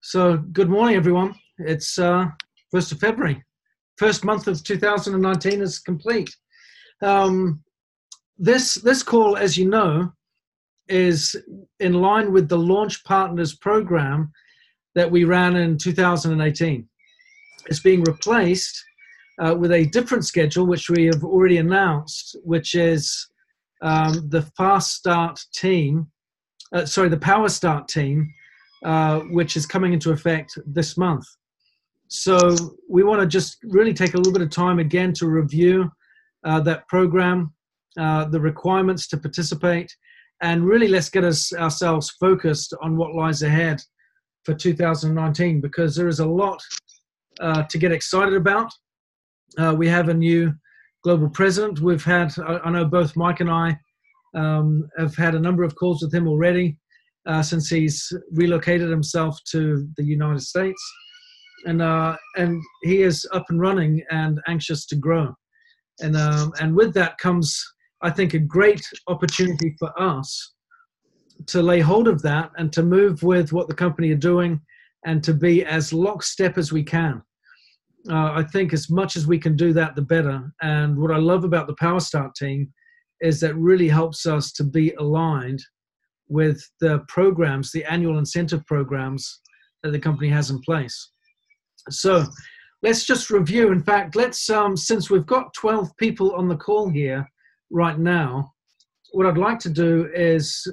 So good morning, everyone. It's 1st of February. First month of 2019 is complete. This call, as you know, is in line with the Launch Partners program that we ran in 2018. It's being replaced with a different schedule, which we have already announced, which is the Fast Start team, the Power Start team, which is coming into effect this month. So we want to just really take a little bit of time again to review that program, the requirements to participate, and really let's get ourselves focused on what lies ahead for 2019, because there is a lot to get excited about. We have a new global president. We've had, I know both Mike and I have had a number of calls with him already since he's relocated himself to the United States. And he is up and running and anxious to grow. And with that comes, I think, a great opportunity for us to lay hold of that and to move with what the company are doing and to be as lockstep as we can. I think as much as we can do that, the better. And what I love about the Power Start team is that really helps us to be aligned with the programs, the annual incentive programs that the company has in place. So let's just review. In fact, let's, since we've got 12 people on the call here right now, what I'd like to do is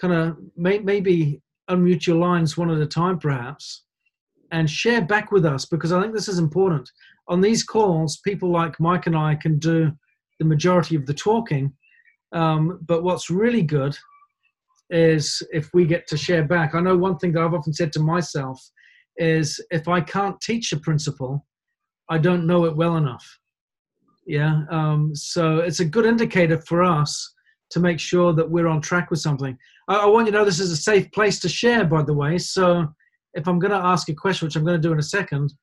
kind of maybe unmute your lines one at a time, perhaps, and share back with us, because I think this is important. On these calls, people like Mike and I can do the majority of the talking, but what's really good is if we get to share back. I know one thing that I've often said to myself is if I can't teach a principle, I don't know it well enough. Yeah. So it's a good indicator for us to make sure that we're on track with something. I want you to know this is a safe place to share, by the way. So if I'm going to ask a question, which I'm going to do in a second,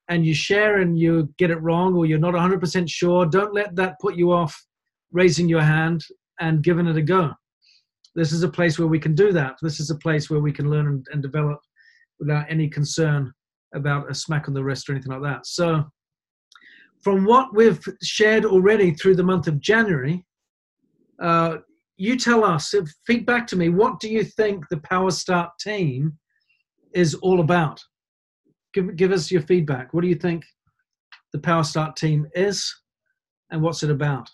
and you share and you get it wrong or you're not 100% sure, don't let that put you off raising your hand and giving it a go. This is a place where we can do that. This is a place where we can learn and develop without any concern about a smack on the wrist or anything like that. So from what we've shared already through the month of January, you tell us, feedback to me, what do you think the Power Start team is all about? Give us your feedback. What do you think the Power Start team is and what's it about?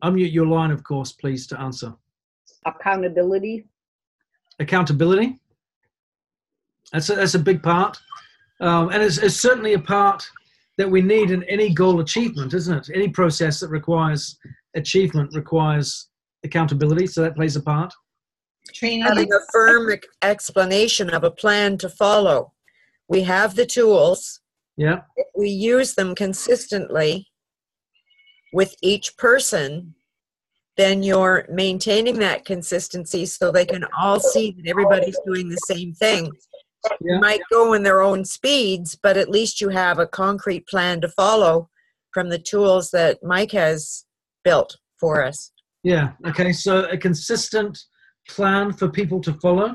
Unmute your line, of course, please, to answer. Accountability. Accountability. That's a big part. And it's certainly a part that we need in any goal achievement, isn't it? Any process that requires achievement requires accountability, so that plays a part. Having a firm explanation of a plan to follow. We have the tools. Yeah. If we use them consistently with each person, then you're maintaining that consistency so they can all see that everybody's doing the same thing. Yeah. You might go in their own speeds, but at least you have a concrete plan to follow from the tools that Mike has built for us. Yeah. Okay. So a consistent plan for people to follow.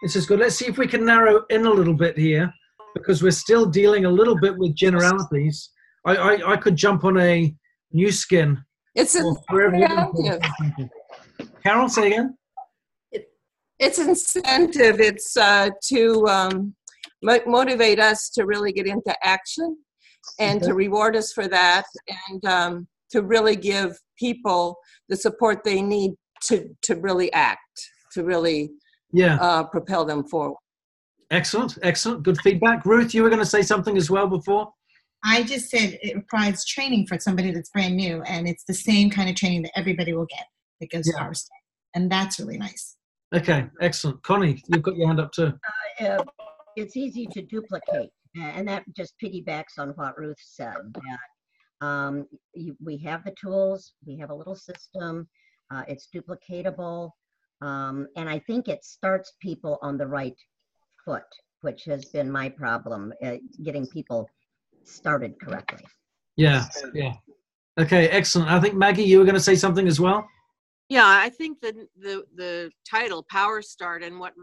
This is good. Let's see if we can narrow in a little bit here, because we're still dealing a little bit with generalities. I could jump on a new skin. It's incentive. Carol, say again. It's incentive. It's to motivate us to really get into action and to reward us for that, and to really give people the support they need to really act, to really propel them forward. Excellent, excellent. Good feedback. Ruth, you were going to say something as well before? I just said it provides training for somebody that's brand new, and it's the same kind of training that everybody will get that goes to our staff, and that's really nice. Okay, excellent. Connie, you've got your hand up too. It's easy to duplicate, and that just piggybacks on what Ruth said. That we have the tools, we have a little system, it's duplicatable, and I think it starts people on the right foot, which has been my problem, getting people started correctly. Yeah, yeah. Okay, excellent. I think, Maggie, you were going to say something as well? Yeah, I think the title Power Start and what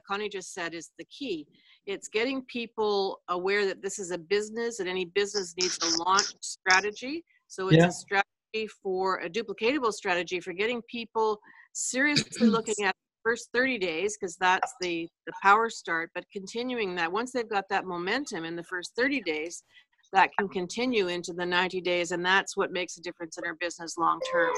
Connie just said is the key. It's getting people aware that this is a business and any business needs a launch strategy. So it's Yeah. a strategy for a duplicatable strategy for getting people seriously looking at the first 30 days, because that's the power start, but continuing that once they've got that momentum in the first 30 days, that can continue into the 90 days. And that's what makes a difference in our business long term.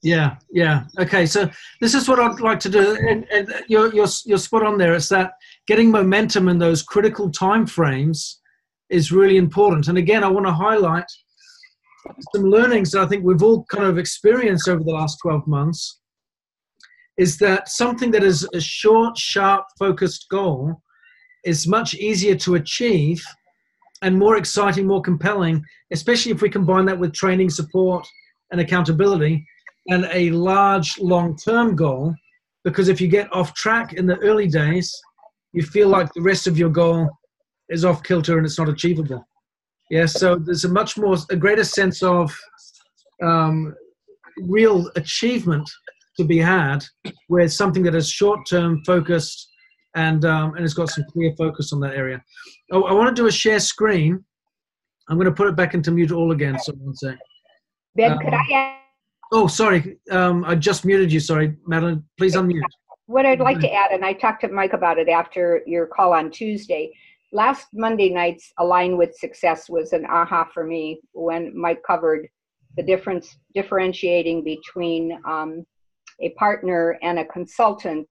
Yeah, yeah. Okay, so this is what I'd like to do, and you're spot on there. It's that getting momentum in those critical time frames is really important. And again, I want to highlight some learnings that I think we've all kind of experienced over the last 12 months. Is that something that is a short, sharp, focused goal is much easier to achieve and more exciting, more compelling, especially if we combine that with training, support, and accountability, and a large long-term goal, because if you get off track in the early days, you feel like the rest of your goal is off kilter and it's not achievable. Yeah, so there's a greater sense of real achievement to be had with something that is short-term focused and it's got some clear focus on that area. Oh, I want to do a share screen. I'm going to put it back into mute all again. So one sec. Ben, could I add? Oh, sorry. I just muted you. Sorry, Madeline. Please unmute. What I'd like to add, and I talked to Mike about it after your call on Tuesday. Last Monday night's Align with Success was an aha for me when Mike covered the differentiating between a partner and a consultant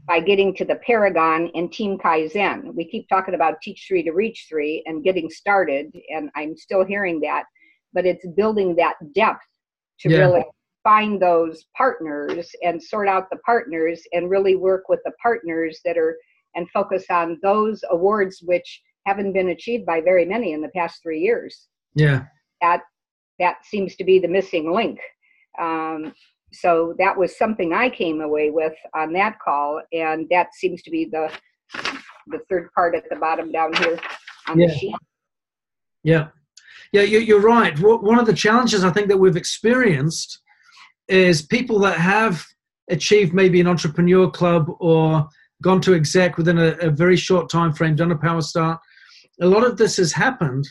by getting to the Paragon and Team Kaizen. We keep talking about Teach 3 to Reach 3 and getting started, and I'm still hearing that, but it's building that depth to really find those partners and sort out the partners and really work with the partners that are and focus on those awards which haven't been achieved by very many in the past 3 years. Yeah. That seems to be the missing link. So that was something I came away with on that call, and that seems to be the third part at the bottom down here on the sheet. Yeah. Yeah, you're right. One of the challenges I think that we've experienced is people that have achieved maybe an entrepreneur club or gone to exec within a very short time frame, done a power start. A lot of this has happened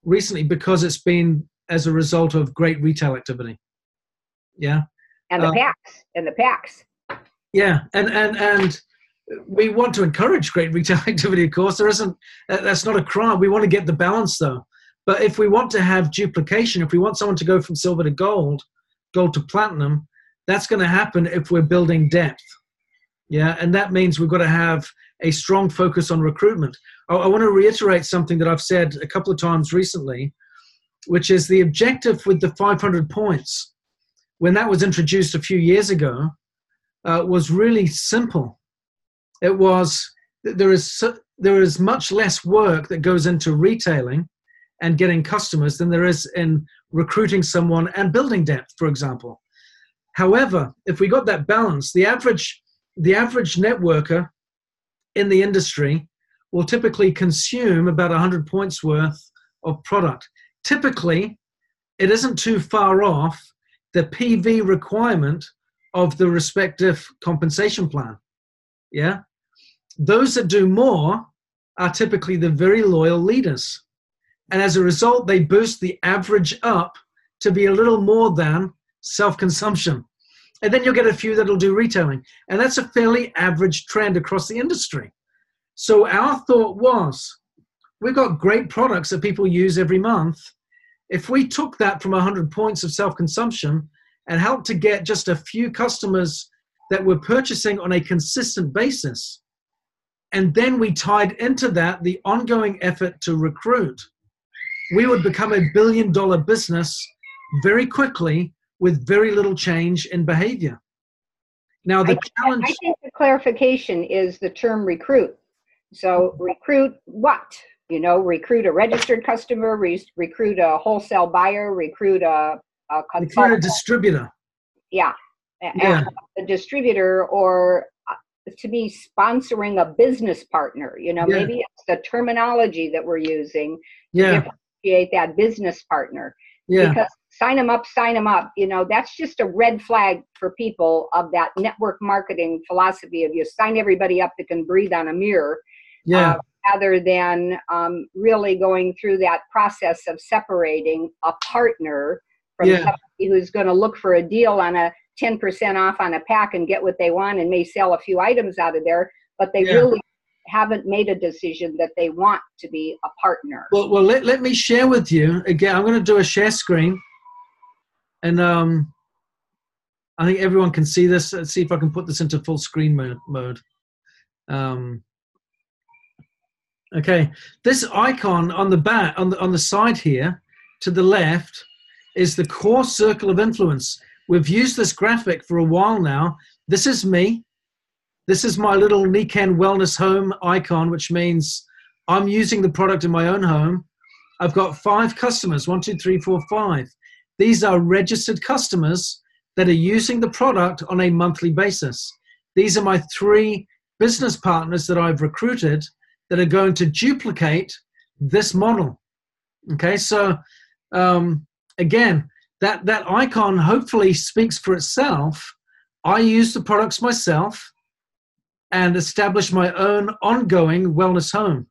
recently because it's been as a result of great retail activity. Yeah. And the packs. Yeah, and we want to encourage great retail activity, of course. That's not a crime. We want to get the balance though. But if we want to have duplication, if we want someone to go from silver to gold to platinum, that's going to happen if we're building depth. Yeah, and that means we've got to have a strong focus on recruitment. I want to reiterate something that I've said a couple of times recently, which is the objective with the 500 points, when that was introduced a few years ago, was really simple. It was, there is much less work that goes into retailing and getting customers than there is in recruiting someone and building depth, for example. However, if we got that balance, the average networker in the industry will typically consume about 100 points worth of product. Typically, it isn't too far off the PV requirement of the respective compensation plan. Yeah? Those that do more are typically the very loyal leaders. And as a result, they boost the average up to be a little more than self-consumption. And then you'll get a few that'll do retailing. And that's a fairly average trend across the industry. So our thought was, we've got great products that people use every month. If we took that from 100 points of self-consumption and helped to get just a few customers that were purchasing on a consistent basis, and then we tied into that the ongoing effort to recruit, we would become $1 billion business very quickly with very little change in behavior. Now, the challenge... I think the clarification is the term recruit. So recruit what? You know, recruit a registered customer, recruit a wholesale buyer, recruit a distributor. Yeah. And a distributor, or to me, sponsoring a business partner. You know, maybe it's the terminology that we're using to differentiate that business partner. Because sign them up, sign them up. You know, that's just a red flag for people of that network marketing philosophy of you sign everybody up that can breathe on a mirror. Yeah. Rather than really going through that process of separating a partner from somebody who's going to look for a deal on a 10% off on a pack and get what they want and may sell a few items out of there, but they really haven't made a decision that they want to be a partner. Well, let me share with you again. I'm going to do a share screen, and I think everyone can see this. Let's see if I can put this into full screen mode. Okay, this icon on the back, on the side here, to the left, is the core circle of influence. We've used this graphic for a while now. This is me. This is my little Nikken Wellness Home icon, which means I'm using the product in my own home. I've got 5 customers, 1, 2, 3, 4, 5. These are registered customers that are using the product on a monthly basis. These are my 3 business partners that I've recruited that are going to duplicate this model. Okay, so again, that icon hopefully speaks for itself. I use the products myself and establish my own ongoing wellness home.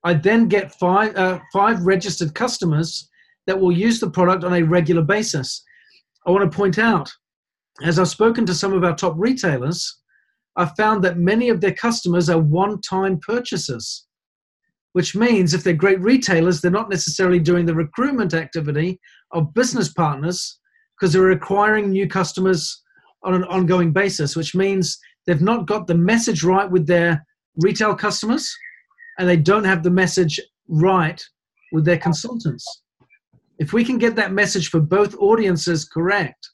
I then get 5 registered customers that will use the product on a regular basis. I want to point out, as I've spoken to some of our top retailers, I've found that many of their customers are one-time purchasers, which means if they're great retailers, they're not necessarily doing the recruitment activity of business partners because they're acquiring new customers on an ongoing basis, which means they've not got the message right with their retail customers and they don't have the message right with their consultants. If we can get that message for both audiences correct,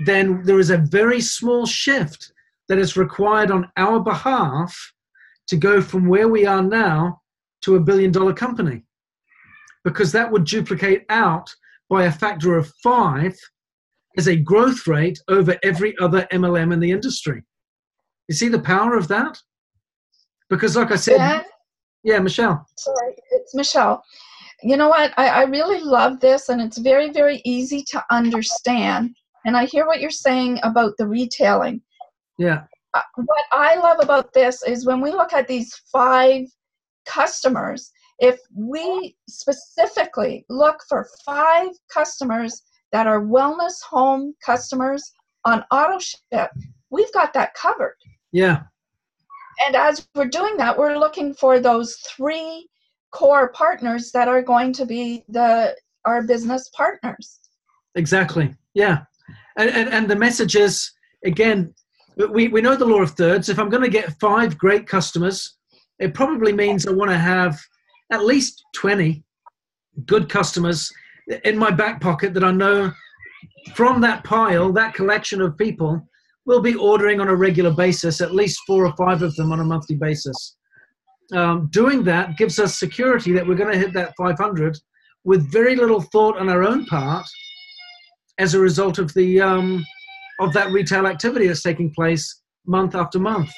then there is a very small shift that is required on our behalf to go from where we are now to $1 billion company, because that would duplicate out by a factor of 5 as a growth rate over every other MLM in the industry. You see the power of that? Because like I said, yeah, Michelle. Sorry, it's Michelle. You know what? I really love this, and it's very, very easy to understand. And I hear what you're saying about the retailing. Yeah. What I love about this is when we look at these 5 customers, if we specifically look for 5 customers that are wellness home customers on AutoShip, we've got that covered. Yeah. And as we're doing that, we're looking for those 3 core partners that are going to be our business partners. Exactly. Yeah. And the message is, again, we know the law of thirds. If I'm going to get 5 great customers, it probably means I want to have at least 20 good customers in my back pocket that I know from that pile, that collection of people, will be ordering on a regular basis, at least 4 or 5 of them on a monthly basis. Doing that gives us security that we're going to hit that 500 with very little thought on our own part as a result of the of that retail activity that's taking place month after month.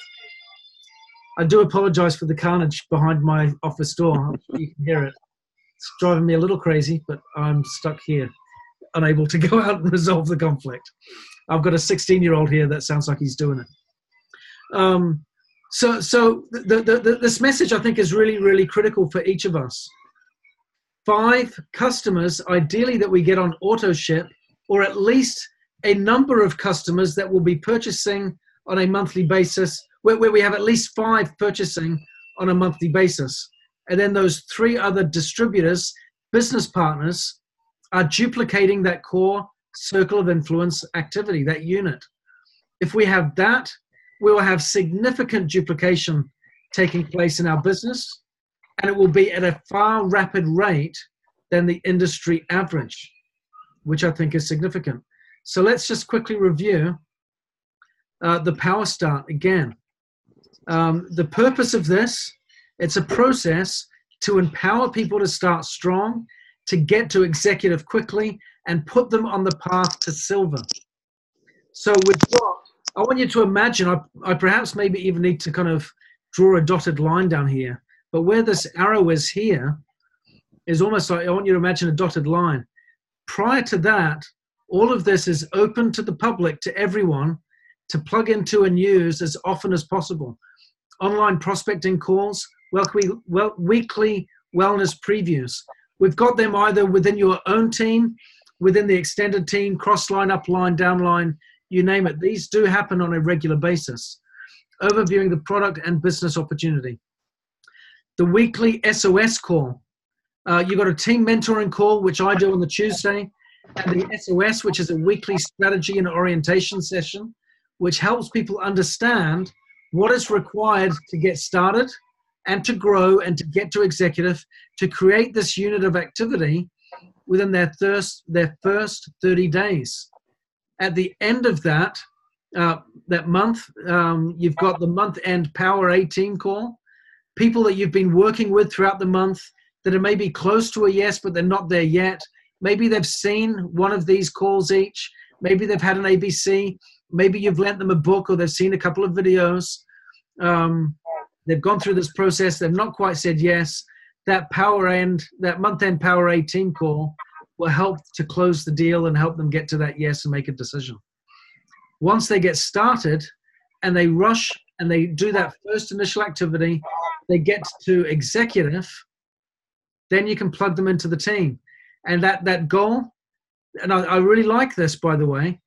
I do apologize for the carnage behind my office door. You can hear it. It's driving me a little crazy, but I'm stuck here, unable to go out and resolve the conflict. I've got a 16-year-old here that sounds like he's doing it. So this message, I think, is really, really critical for each of us. 5 customers, ideally, that we get on AutoShip, or at least a number of customers that will be purchasing on a monthly basis, where we have at least 5 purchasing on a monthly basis. And then those 3 other distributors, business partners, are duplicating that core circle of influence activity, that unit. If we have that, we will have significant duplication taking place in our business, and it will be at a far rapid rate than the industry average, which I think is significant. So let's just quickly review the Power Start again. The purpose of this, it's a process to empower people to start strong, to get to executive quickly, and put them on the path to silver. So with what, I want you to imagine, I perhaps maybe even need to kind of draw a dotted line down here, but where this arrow is here is almost like, I want you to imagine a dotted line. prior to that, all of this is open to the public, to everyone, to plug into and use as often as possible. Online prospecting calls, weekly wellness previews. We've got them either within your own team, within the extended team, cross-line, up-line, down-line, you name it. These do happen on a regular basis. Overviewing the product and business opportunity. The weekly SOS call. You've got a team mentoring call, which I do on the Tuesday, and the SOS, which is a weekly strategy and orientation session, which helps people understand what is required to get started and to grow and to get to executive, to create this unit of activity within their first 30 days. At the end of that month, you've got the month-end Power 18 call. People that you've been working with throughout the month that are maybe close to a yes, but they're not there yet. Maybe they've seen one of these calls each. Maybe they've had an ABC. Maybe you've lent them a book or they've seen a couple of videos. They've gone through this process. They've not quite said yes. That month-end Power 18 call will help to close the deal and help them get to that yes and make a decision. Once they get started and they rush and they do that first initial activity, they get to executive, then you can plug them into the team. And that goal, and I really like this, by the way,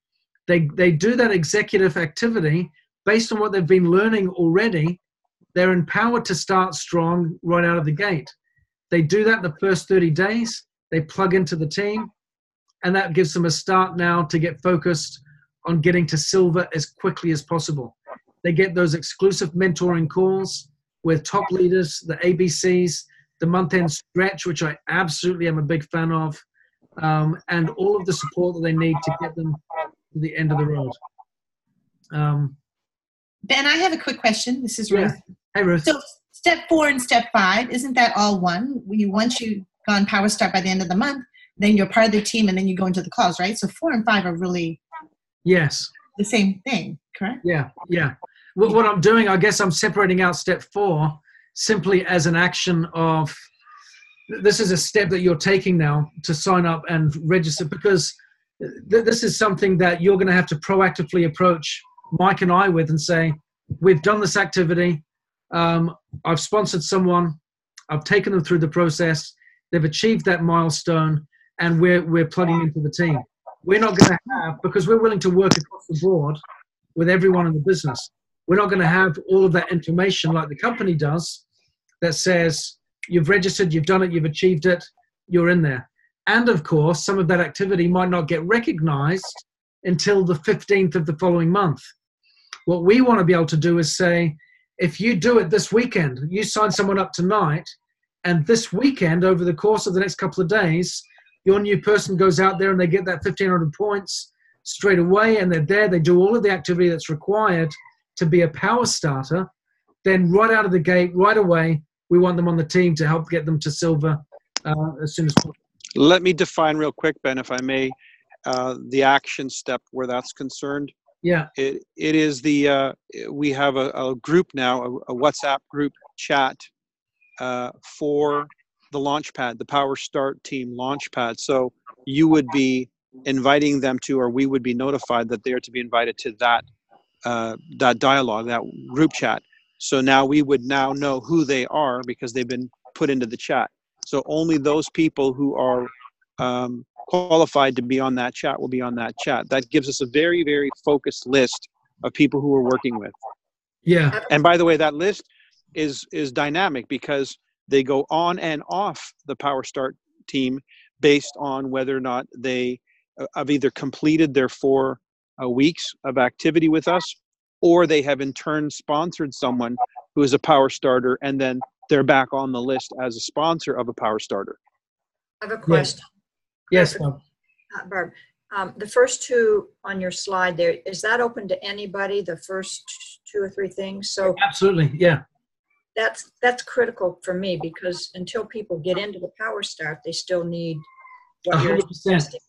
they do that executive activity based on what they've been learning already. They're empowered to start strong right out of the gate. They do that the first 30 days. They plug into the team, and that gives them a start now to get focused on getting to silver as quickly as possible. They get those exclusive mentoring calls with top leaders, the ABCs, the month-end stretch, which I absolutely am a big fan of, and all of the support that they need to get them to the end of the road. Ben, I have a quick question. This is Ruth. Yeah. Hey, Ruth. So step 4 and step 5, isn't that all one? Once you've gone Power Start by the end of the month, then you're part of the team and then you go into the calls, right? So 4 and 5 are really yes, the same thing, correct? Yeah. What I'm doing, I guess I'm separating out step 4 simply as an action of, this is a step that you're taking now to sign up and register, because this is something that you're going to have to proactively approach Mike and I with and say, we've done this activity. I've sponsored someone. I've taken them through the process. They've achieved that milestone, and we're plugging into the team. We're not going to have, because we're willing to work across the board with everyone in the business, we're not going to have all of that information like the company does that says, you've registered, you've done it, you've achieved it, you're in there. And of course, some of that activity might not get recognized until the 15th of the following month. What we want to be able to do is say, if you do it this weekend, you sign someone up tonight, and this weekend, over the course of the next couple of days, your new person goes out there and they get that 1,500 points straight away, and they're there, they do all of the activity that's required to be a power starter, then right out of the gate, right away, we want them on the team to help get them to silver as soon as possible. Let me define real quick, Ben, if I may, the action step where that's concerned. Yeah. It is the, we have a group now, a WhatsApp group chat for the Launchpad, the Power Start Team Launchpad. So you would be inviting them to, or we would be notified that they are to be invited to that dialogue, that group chat. So now we would now know who they are because they've been put into the chat. So only those people who are qualified to be on that chat will be on that chat. That gives us a very, very focused list of people who we're working with. Yeah. And by the way, that list is dynamic because they go on and off the Power Start team based on whether or not they have either completed their 4 weeks of activity with us, or they have in turn sponsored someone who is a Power Starter, and then they're back on the list as a sponsor of a Power Starter. I have a question. Yes, Bob. Barb, the first 2 on your slide there, is that open to anybody, the first 2 or 3 things? So absolutely, yeah. That's critical for me, because until people get into the Power Start, they still need what you're 100%. suggesting.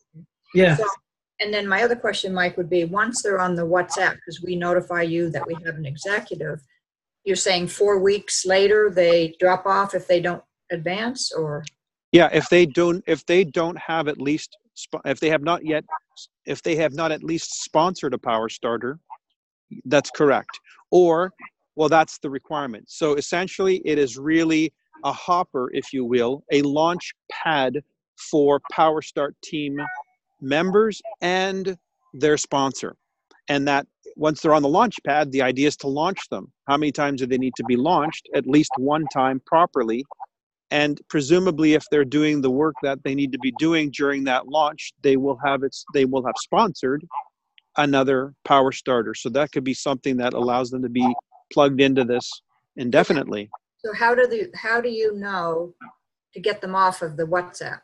Yeah. So, and then my other question, Mike, would be, once they're on the WhatsApp, because we notify you that we have an executive, you're saying 4 weeks later they drop off if they don't advance, or? Yeah, if they don't have at least if they have not at least sponsored a Power Starter, that's correct. Or, well, that's the requirement. So essentially, it is really a hopper, if you will, a launch pad for Power Start team members and their sponsor. And that once they're on the launch pad, the idea is to launch them. How many times do they need to be launched? At least one time properly. And presumably, if they're doing the work that they need to be doing during that launch, they will have sponsored another Power Starter. So that could be something that allows them to be plugged into this indefinitely. So how do you know to get them off of the WhatsApp?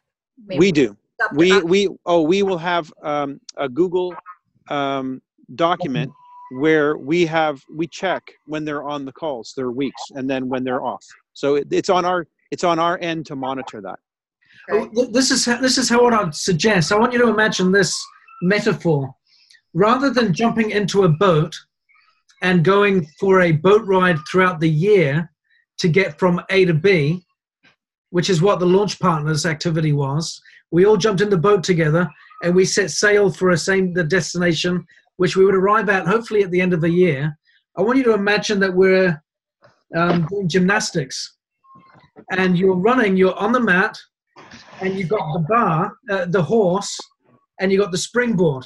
Maybe We do. We will have a Google document where we check when they're on the calls, their weeks, and then when they're off. So it's on our end to monitor that. Okay. This is how what I'd suggest. I want you to imagine this metaphor. Rather than jumping into a boat and going for a boat ride throughout the year to get from A to B, which is what the Launch Partners activity was, we all jumped in the boat together and we set sail for the destination, which we would arrive at hopefully at the end of the year. I want you to imagine that we're doing gymnastics, and you're on the mat, and you've got the bar, the horse, and you've got the springboard.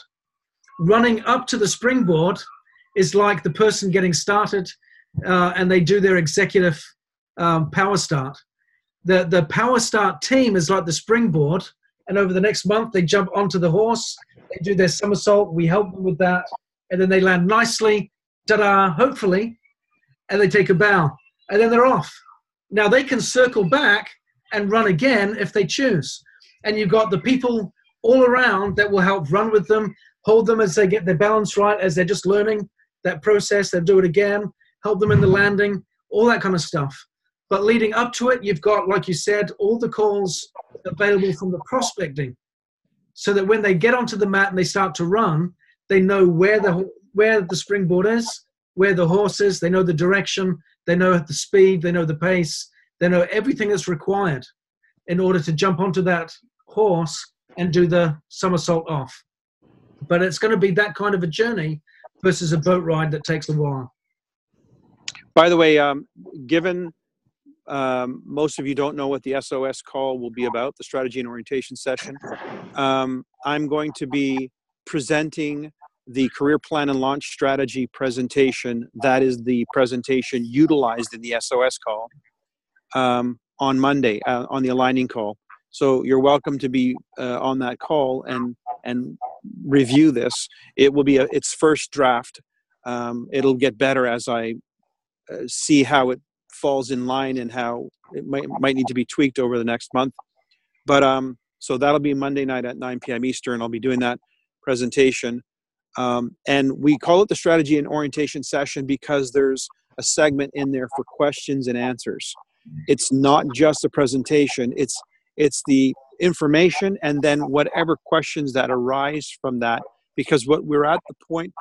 Running up to the springboard is like the person getting started, and they do their executive Power Start. The Power Start team is like the springboard, and over the next month they jump onto the horse, they do their somersault, we help them with that, and then they land nicely, ta-da, hopefully, and they take a bow, and then they're off. Now they can circle back and run again if they choose, and you've got the people all around that will help run with them, hold them as they get their balance right, as they're just learning that process. They'll do it again, help them in the landing, all that kind of stuff. But leading up to it, you've got, like you said, all the calls available from the prospecting, so that when they get onto the mat and they start to run, they know where the springboard is, where the horse is, they know the direction, they know the speed, they know the pace, they know everything that's required in order to jump onto that horse and do the somersault off. But it's going to be that kind of a journey versus a boat ride that takes a while. By the way, given most of you don't know what the SOS call will be about, the strategy and orientation session, I'm going to be presenting the career plan and launch strategy presentation. That is the presentation utilized in the SOS call on Monday, on the aligning call. So you're welcome to be on that call and review this. It will be its first draft. It'll get better as I see how it falls in line and how it might need to be tweaked over the next month. But so that'll be Monday night at 9 p.m. Eastern. I'll be doing that presentation. And we call it the strategy and orientation session because there's a segment in there for questions and answers. It's not just a presentation. It's the information and then whatever questions that arise from that, because what we're at the point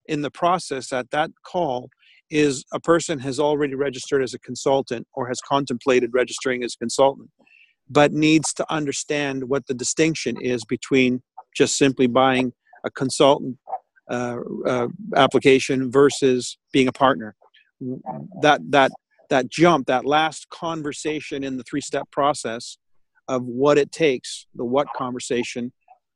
in the process at that call is a person has already registered as a consultant or has contemplated registering as a consultant, but needs to understand what the distinction is between just simply buying a consultant application versus being a partner. That jump, that last conversation in the three-step process of what it takes, the what conversation,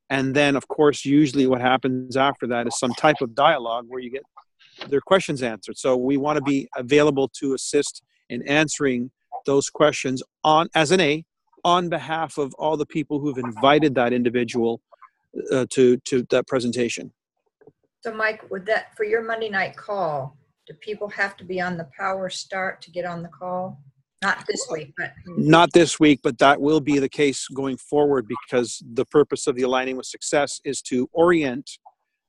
and then of course usually what happens after that is some type of dialogue where you get their questions answered. So we want to be available to assist in answering those questions on behalf of all the people who've invited that individual to that presentation. So Mike, would that, for your Monday night call, do people have to be on the Power Start to get on the call? Not this week, but... Not this week, but that will be the case going forward, because the purpose of the Aligning with Success is to orient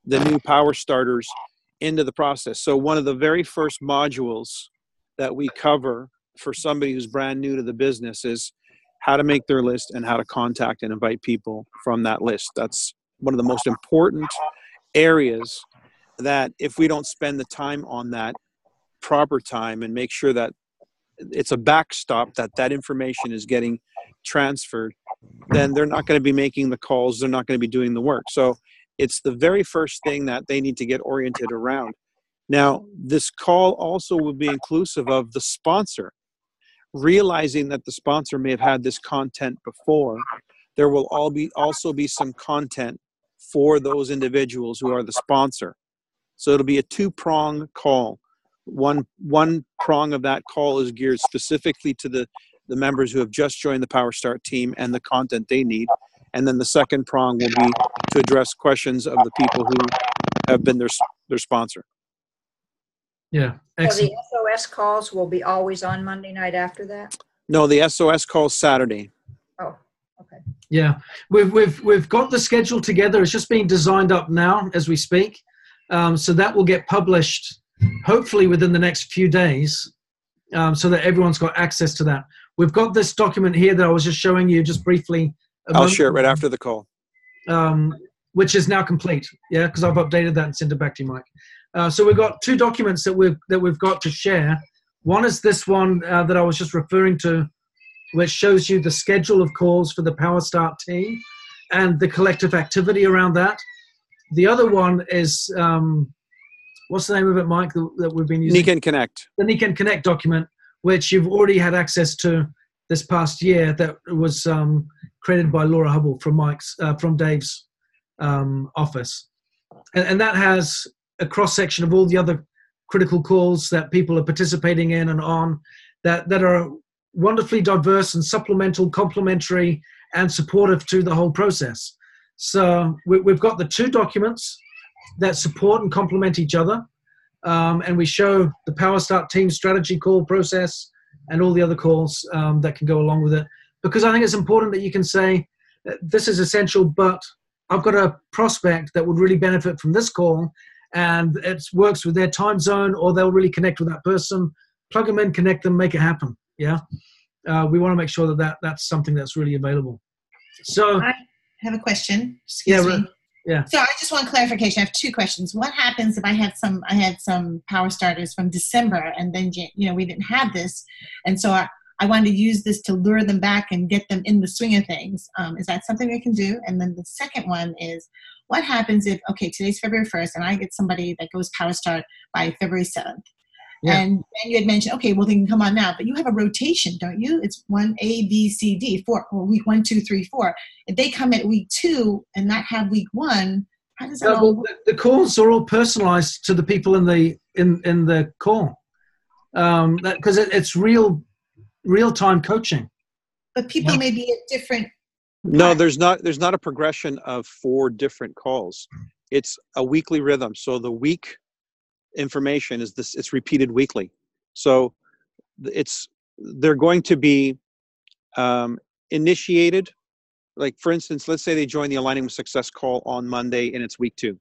the new Power Starters into the process. So one of the very first modules that we cover for somebody who's brand new to the business is how to make their list and how to contact and invite people from that list. That's one of the most important areas that if we don't spend the time on that proper time and make sure that it's a backstop that information is getting transferred, then they're not going to be making the calls. They're not going to be doing the work. So it's the very first thing that they need to get oriented around. Now, this call also will be inclusive of the sponsor. Realizing that the sponsor may have had this content before, there will also be some content for those individuals who are the sponsor. So it'll be a two-prong call. One prong of that call is geared specifically to the members who have just joined the Power Start team and the content they need. And then the second prong will be to address questions of the people who have been their sponsor. Yeah, So excellent. the SOS calls will be always on Monday night after that? No, the SOS call Saturday. Oh, okay. Yeah, we've got the schedule together. It's just being designed up now as we speak. So that will get published hopefully within the next few days, so that everyone's got access to that. We've got this document here that I was just showing you just briefly. I'll share it right after the call. Which is now complete, yeah, because I've updated that and sent it back to you, Mike. So we've got two documents that we've got to share. One is this one that I was just referring to, which shows you the schedule of calls for the Power Start team and the collective activity around that. The other one is, what's the name of it, Mike, that we've been using? Nikan Connect. The Nikan Connect document, which you've already had access to this past year, that was created by Laura Hubble from Dave's office. And that has a cross-section of all the other critical calls that people are participating in and on that are wonderfully diverse and supplemental, complementary, and supportive to the whole process. So we've got the two documents that support and complement each other, and we show the Power Start team strategy call process and all the other calls that can go along with it. Because I think it's important that you can say, this is essential, but I've got a prospect that would really benefit from this call, and it works with their time zone, or they'll really connect with that person. Plug them in, connect them, make it happen. Yeah, we want to make sure that's something that's really available. So I have a question. Excuse me. Yeah. So I just want clarification. I have two questions. What happens if I had some Power Starters from December, and then we didn't have this, and so I wanted to use this to lure them back and get them in the swing of things. Is that something we can do? And then the second one is, what happens if, okay, today's February 1st, and I get somebody that goes Power Start by February 7th. Yeah. And then you had mentioned, okay, well, they can come on now, but you have a rotation, don't you? It's 1 A, B, C, D, 4, or week 1, 2, 3, 4. If they come at week 2 and not have week 1, how does that all work? The calls are all personalized to the people in the call, because it's real-time coaching. But people may be at different. No, there's not a progression of 4 different calls. It's a weekly rhythm. So the week information is this, it's repeated weekly. So they're going to be initiated. Like, for instance, let's say they join the Aligning with Success call on Monday and it's week 2.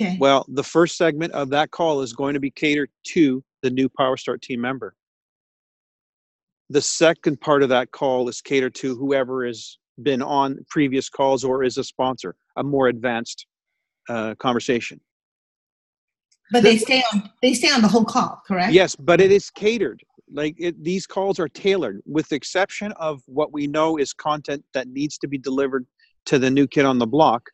Okay. Well, the first segment of that call is going to be catered to the new Power Start team member. The second part of that call is catered to whoever has been on previous calls or is a sponsor, a more advanced conversation. But they stay on the whole call, correct? Yes, but it is catered. These calls are tailored, with the exception of what we know is content that needs to be delivered to the new kid on the block.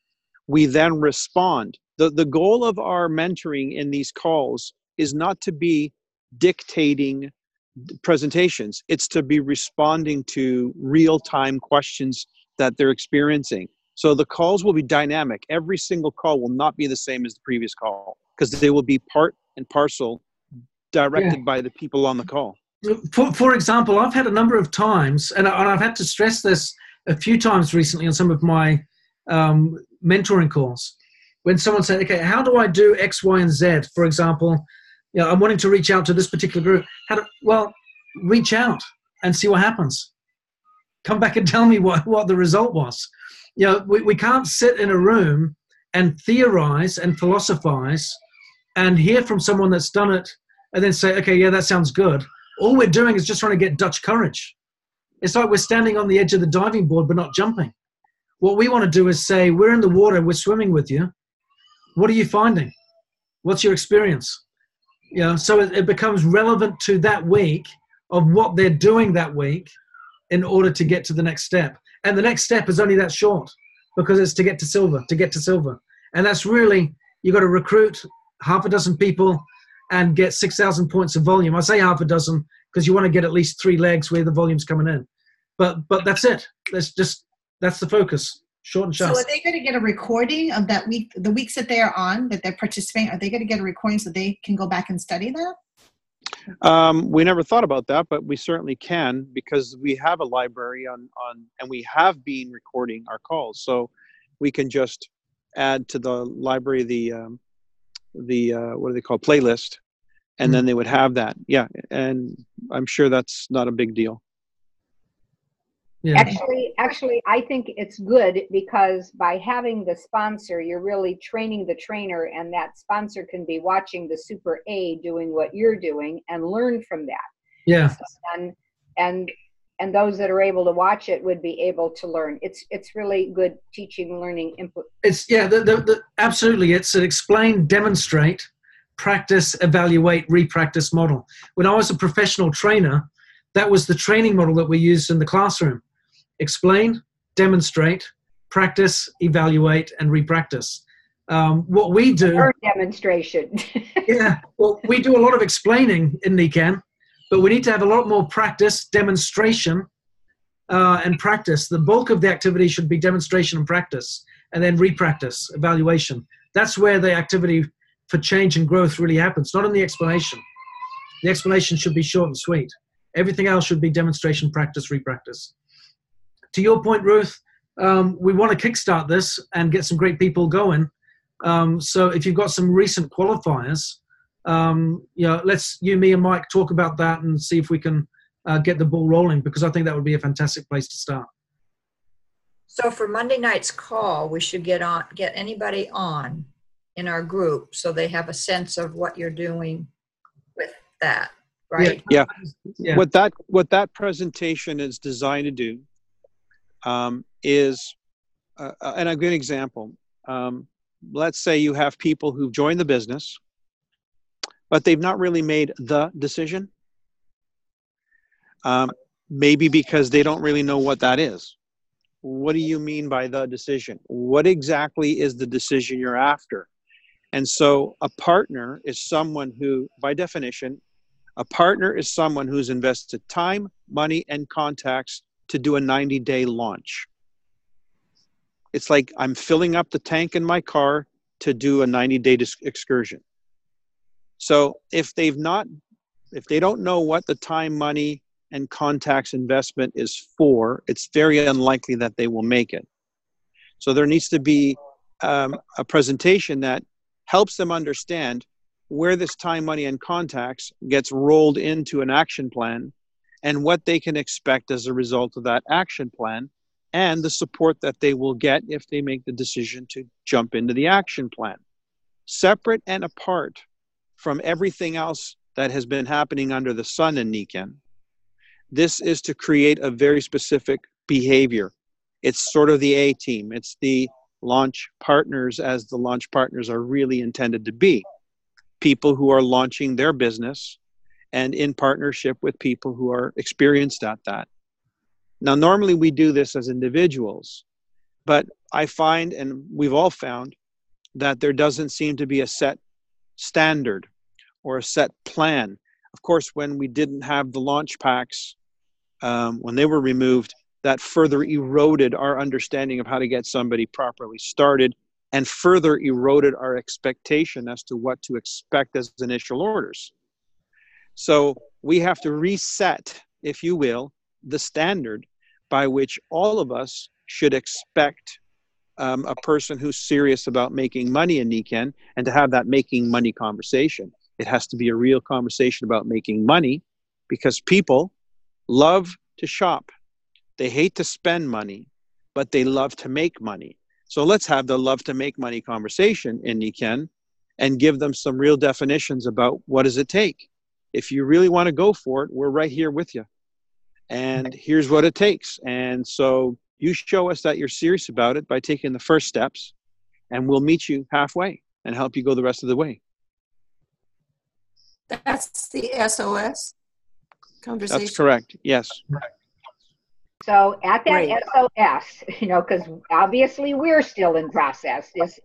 We then respond. The goal of our mentoring in these calls is not to be dictating presentations. It's to be responding to real-time questions that they're experiencing. So the calls will be dynamic. Every single call will not be the same as the previous call, because they will be part and parcel directed by the people on the call. For example, I've had a number of times, and I've had to stress this a few times recently on some of my mentoring calls, when someone said, okay, how do I do X, Y, and Z? For example, I'm wanting to reach out to this particular group. Well, reach out and see what happens. Come back and tell me what the result was. We can't sit in a room and theorize and philosophize and hear from someone that's done it and then say, okay, yeah, that sounds good. All we're doing is just trying to get Dutch courage. It's like we're standing on the edge of the diving board but not jumping. What we want to do is say, we're in the water, we're swimming with you. What are you finding? What's your experience? So it becomes relevant to that week of what they're doing that week in order to get to the next step. And the next step is only that short because it's to get to silver, And that's really, you got to recruit half a dozen people and get 6,000 points of volume. I say half a dozen because you want to get at least 3 legs where the volume's coming in. But that's it. That's the focus. Short and sharp. So are they going to get a recording of that week, the weeks that they are on, that they're participating? Are they going to get a recording so they can go back and study that? We never thought about that, but we certainly can, because we have a library on and we have been recording our calls. So we can just add to the library the what do they call, playlist, and then they would have that. Yeah, and I'm sure that's not a big deal. Yeah. Actually, I think it's good because by having the sponsor, you're really training the trainer, and that sponsor can be watching the Super A doing what you're doing and learn from that. Yeah. And those that are able to watch it would be able to learn. It's really good teaching, learning input. It's absolutely. It's an explain, demonstrate, practice, evaluate, repractice model. When I was a professional trainer, that was the training model that we used in the classroom. Explain, demonstrate, practice, evaluate, and repractice. What we do... Or demonstration. Yeah, well, we do a lot of explaining in NECAN, but we need to have a lot more practice, demonstration, and practice. The bulk of the activity should be demonstration and practice, and then repractice, evaluation. That's where the activity for change and growth really happens, not in the explanation. The explanation should be short and sweet. Everything else should be demonstration, practice, repractice. To your point, Ruth, we want to kickstart this and get some great people going. So if you've got some recent qualifiers, let's me and Mike talk about that and see if we can get the ball rolling, because I think that would be a fantastic place to start. So for Monday night's call, we should get anybody on in our group so they have a sense of what you're doing with that, right? Yeah. Yeah. What that presentation is designed to do is, and a good example, let's say you have people who've joined the business, but they've not really made the decision. Maybe because they don't really know what that is. What do you mean by the decision? What exactly is the decision you're after? And so a partner is someone who, by definition, a partner is someone who's invested time, money, and contacts to do a 90-day launch. It's like I'm filling up the tank in my car to do a 90-day excursion. So if they don't know what the time, money, and contacts investment is for, it's very unlikely that they will make it. So there needs to be a presentation that helps them understand where this time, money, and contacts gets rolled into an action plan, and what they can expect as a result of that action plan, and the support that they will get if they make the decision to jump into the action plan. Separate and apart from everything else that has been happening under the sun in NECAN, this is to create a very specific behavior. It's sort of the A team. It's the launch partners, as the launch partners are really intended to be. People who are launching their business and in partnership with people who are experienced at that. Now, normally we do this as individuals, but I find, and we've all found, that there doesn't seem to be a set standard or a set plan. Of course, when we didn't have the launch packs, when they were removed, that further eroded our understanding of how to get somebody properly started, and further eroded our expectation as to what to expect as initial orders. So we have to reset, if you will, the standard by which all of us should expect a person who's serious about making money in NECAN, and to have that making money conversation. It has to be a real conversation about making money, because people love to shop. They hate to spend money, but they love to make money. So let's have the love to make money conversation in NECAN and give them some real definitions about what does it take. If you really want to go for it, we're right here with you. And here's what it takes. And so you show us that you're serious about it by taking the first steps, and we'll meet you halfway and help you go the rest of the way. That's the SOS. conversation. That's correct. Yes. So at that Great. SOS, because obviously we're still in process. This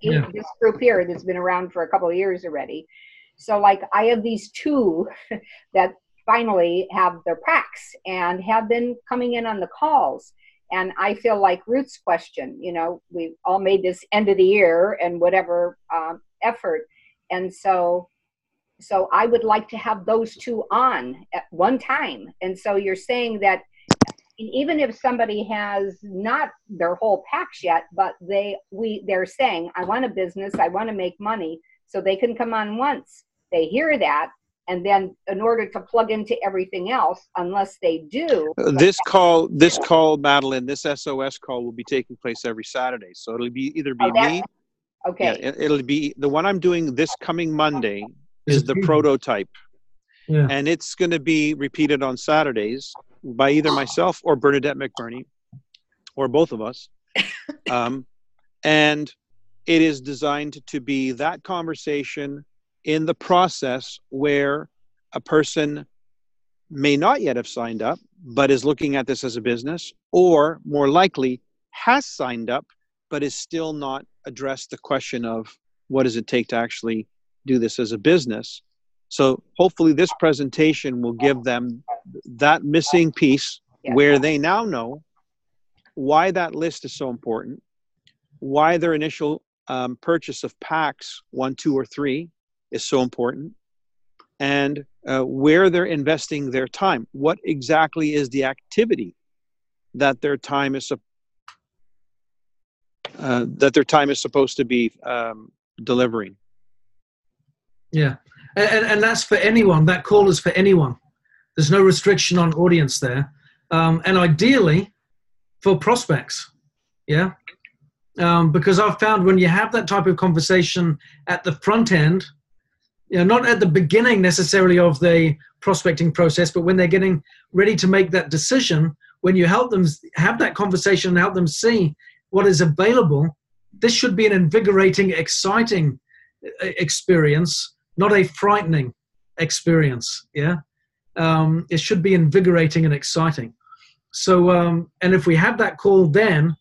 group here that's been around for a couple of years already. So like I have these two that finally have their packs and have been coming in on the calls. And I feel like Ruth's question, we've all made this end of the year and whatever effort. And so I would like to have those two on at one time. And so you're saying that even if somebody has not their whole packs yet, but they're saying, I want a business, I want to make money, so they can come on once. They hear that, and then in order to plug into everything else, unless they do. This call, Madeline, this SOS call will be taking place every Saturday. So it'll be either be me. Okay. Yeah, it'll be the one I'm doing this coming Monday is the prototype. Yeah. And it's going to be repeated on Saturdays by either myself or Bernadette McBurney, or both of us. And it is designed to be that conversation in the process where a person may not yet have signed up, but is looking at this as a business, or more likely has signed up, but is still not addressed the question of what does it take to actually do this as a business. So hopefully this presentation will give them that missing piece where they now know why that list is so important, why their initial purchase of packs 1, 2, or 3 is so important, and where they're investing their time. What exactly is the activity that their time is supposed to be delivering? Yeah, and that's for anyone. That call is for anyone. There's no restriction on audience there, and ideally for prospects. Yeah, because I've found when you have that type of conversation at the front end, not at the beginning necessarily of the prospecting process, but when they're getting ready to make that decision, when you help them have that conversation and help them see what is available, this should be an invigorating, exciting experience, not a frightening experience. Yeah, it should be invigorating and exciting. So, and if we have that call, then,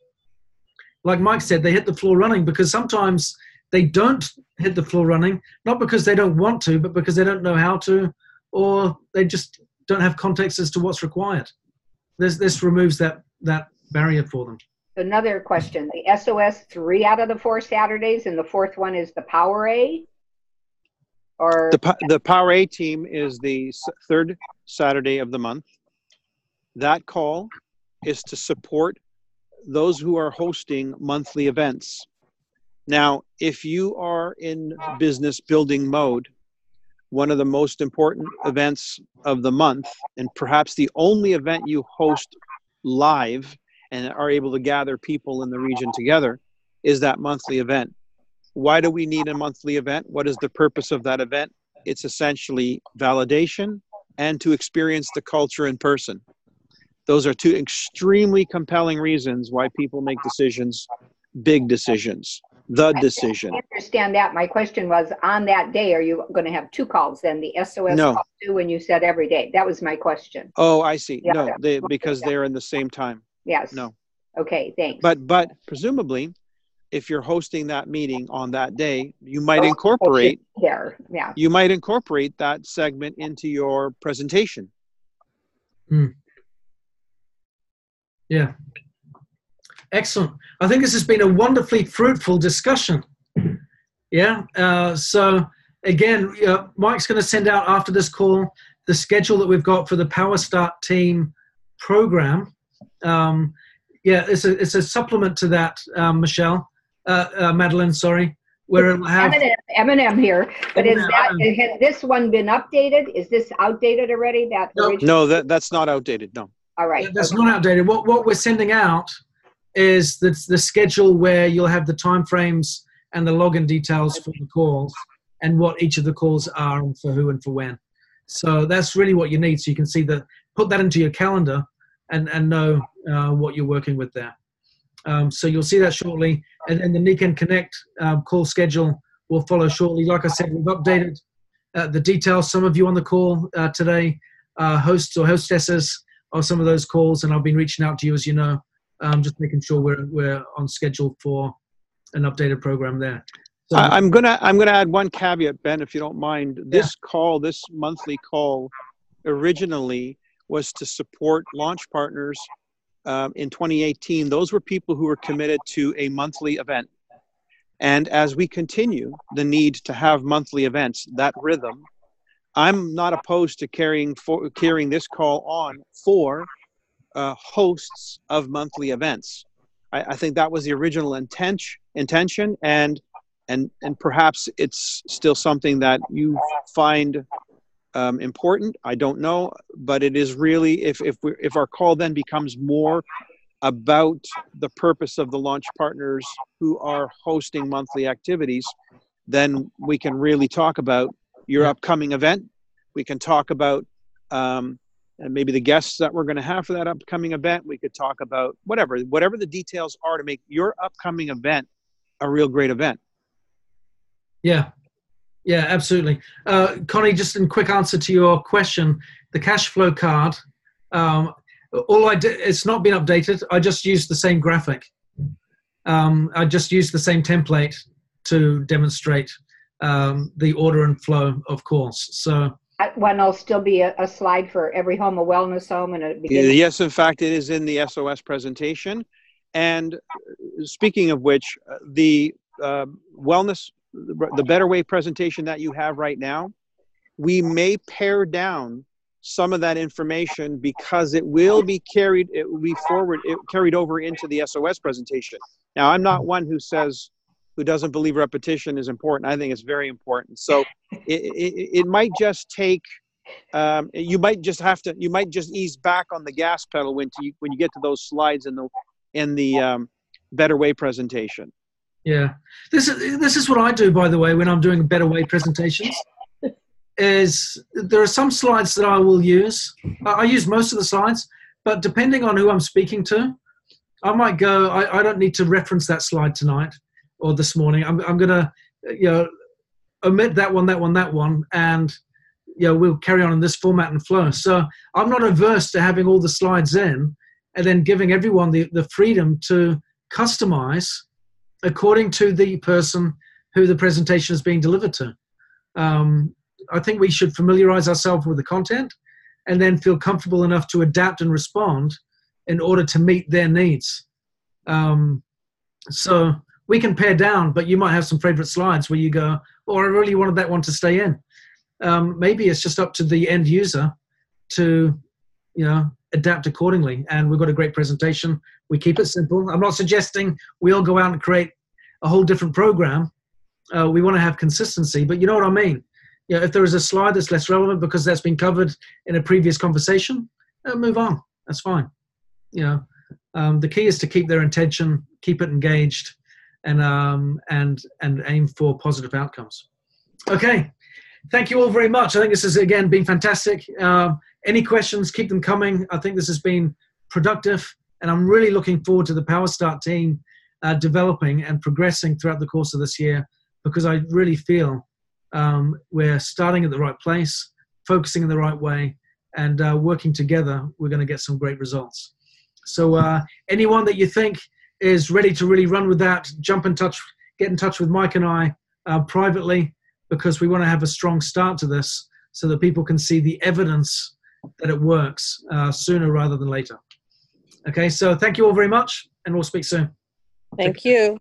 like Mike said, they hit the floor running, because sometimes they don't hit the floor running, not because they don't want to, but because they don't know how to, or they just don't have context as to what's required. This removes that barrier for them. Another question, the SOS 3 out of the 4 Saturdays, and the 4th one is the Power A? Or the Power A team is the 3rd Saturday of the month. That call is to support those who are hosting monthly events. Now, if you are in business building mode, one of the most important events of the month, and perhaps the only event you host live and are able to gather people in the region together, is that monthly event. Why do we need a monthly event? What is the purpose of that event? It's essentially validation and to experience the culture in person. Those are 2 extremely compelling reasons why people make decisions, big decisions. The decision. I understand that. My question was, on that day, are you going to have 2 calls then? The SOS No. call 2, when you said every day. That was my question. Oh, I see. Yeah. No, because they're in the same time. Yes. No. Okay, thanks. But presumably, if you're hosting that meeting on that day, you might incorporate there. Yeah. You might incorporate that segment into your presentation. Yeah. Excellent. I think this has been a wonderfully fruitful discussion. Yeah. So again, Mike's going to send out after this call the schedule that we've got for the Power Start Team program. Yeah, it's a supplement to that, Madeline, sorry, where it'll have M&M here. But has this one been updated? Is this outdated already? No, that's not outdated. No. All right. That's not outdated. What we're sending out is the schedule where you'll have the time frames and the login details for the calls and what each of the calls are and for who and for when. So that's really what you need. So you can see put that into your calendar and know what you're working with there. So you'll see that shortly. And the Niken Connect call schedule will follow shortly. Like I said, we've updated the details. Some of you on the call today hosts or hostesses of some of those calls, and I've been reaching out to you, as you know, just making sure we're on schedule for an updated program there. So, I'm gonna add one caveat, Ben, if you don't mind. This call, this monthly call, originally was to support launch partners. In 2018, those were people who were committed to a monthly event. And as we continue the need to have monthly events, that rhythm, I'm not opposed to carrying this call on for hosts of monthly events. I think that was the original intention, and perhaps it's still something that you find important. I don't know, but it is really, if our call then becomes more about the purpose of the launch partners who are hosting monthly activities, then we can really talk about your upcoming event. We can talk about and maybe the guests that we're going to have for that upcoming event. We could talk about whatever the details are to make your upcoming event a real great event. Yeah, absolutely. Connie, just in quick answer to your question, the cash flow card, all I did, it's not been updated. I just used the same graphic. I just used the same template to demonstrate the order and flow, of course. So that one will still be a slide for every home, a wellness home, and a beginning. Yes, in fact, it is in the SOS presentation. And speaking of which, the wellness, the Better Way presentation that you have right now, we may pare down some of that information because it will be carried over into the SOS presentation. Now, I'm not one who doesn't believe repetition is important. I think it's very important. So it might just take, you might just ease back on the gas pedal when you get to those slides in the Better Way presentation. Yeah, this is what I do, by the way, when I'm doing Better Way presentations. Is there are some slides that I will use. I use most of the slides, but depending on who I'm speaking to, I might go, I don't need to reference that slide tonight or this morning. I'm going to, omit that one, and we'll carry on in this format and flow. So I'm not averse to having all the slides in and then giving everyone the freedom to customize according to the person who the presentation is being delivered to. I think we should familiarize ourselves with the content and then feel comfortable enough to adapt and respond in order to meet their needs. So we can pare down, but you might have some favorite slides where you go, oh, I really wanted that one to stay in. Maybe it's just up to the end user to, adapt accordingly. And we've got a great presentation. We keep it simple. I'm not suggesting we all go out and create a whole different program. We want to have consistency, but you know what I mean? If there is a slide that's less relevant because that's been covered in a previous conversation, move on. That's fine. The key is to keep their intention, keep it engaged, and aim for positive outcomes. Okay, thank you all very much. I think this has again been fantastic. Any questions? Keep them coming. I think this has been productive, and I'm really looking forward to the PowerStart team developing and progressing throughout the course of this year, because I really feel we're starting at the right place, focusing in the right way, and working together, we're going to get some great results. So anyone that you think is ready to really run with that, get in touch with Mike and I privately, because we want to have a strong start to this so that people can see the evidence that it works sooner rather than later. Okay, so thank you all very much, and we'll speak soon. Thank you.